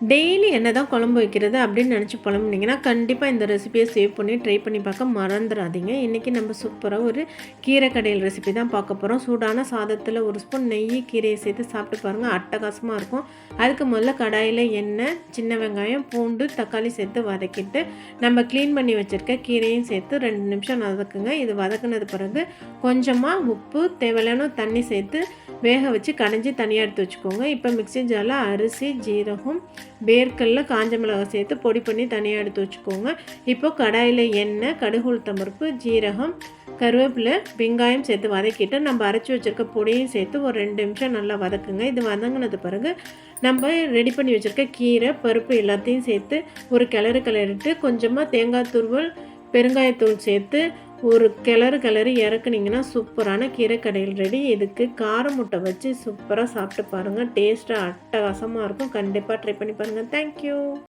Daily என்ன தான் குழம்பு வைக்கிறது அப்படின்னு நினச்சி புலம்புனீங்கன்னா கண்டிப்பாக இந்த ரெசிபியை சேவ் பண்ணி ட்ரை பண்ணி பார்க்க மறந்துடாதீங்க. இன்றைக்கி நம்ம சூப்பராக ஒரு கீரை கடையில் ரெசிபி தான் பார்க்க போகிறோம். சூடான சாதத்தில் ஒரு ஸ்பூன் நெய் கீரையை சேர்த்து சாப்பிட்டு பாருங்கள், அட்டகாசமாக இருக்கும். அதுக்கு முதல்ல கடாயில் எண்ணெய், சின்ன வெங்காயம், பூண்டு, தக்காளி சேர்த்து வதக்கிட்டு நம்ம க்ளீன் பண்ணி வச்சுருக்க கீரையும் சேர்த்து 2 நிமிஷம் வதக்குங்க. இது வதக்குனது பிறகு கொஞ்சமாக உப்பு, தேவையான தண்ணி சேர்த்து வேக வச்சு கடைஞ்சி தனியாக எடுத்து வச்சுக்கோங்க. இப்போ மிக்ஸி ஜாரில் அரிசி, ஜீரகம், வேர்க்கடல, காஞ்ச மிளகாய் சேர்த்து பொடி பண்ணி தனியாக எடுத்து வச்சுக்கோங்க. இப்போது கடாயில் எண்ணெய், கடுகு, உளுத்தம் பருப்பு, ஜீரகம், கருவேப்பிலை, வெங்காயம் சேர்த்து வதக்கிட்டு நம்ம அரைச்சி வச்சுருக்க பொடியும் சேர்த்து ஒரு 2 நிமிஷம் நல்லா வதக்குங்க. இது வதங்கினது பிறகு நம்ம ரெடி பண்ணி வச்சுருக்க கீரை, பருப்பு எல்லாத்தையும் சேர்த்து ஒரு கிளறிட்டு கொஞ்சமாக தேங்காய் துருவல், பெருங்காயத்தூள் சேர்த்து ஒரு கிளறி இறக்குனீங்கன்னா சூப்பரான கீரை கடையில் ரெடி. இதுக்கு கார முட்டை வச்சு சூப்பராக சாப்பிட்டு பாருங்கள். டேஸ்ட்டாக அட்டகாசமாக இருக்கும். கண்டிப்பாக ட்ரை பண்ணி பாருங்கள். தேங்க்யூ.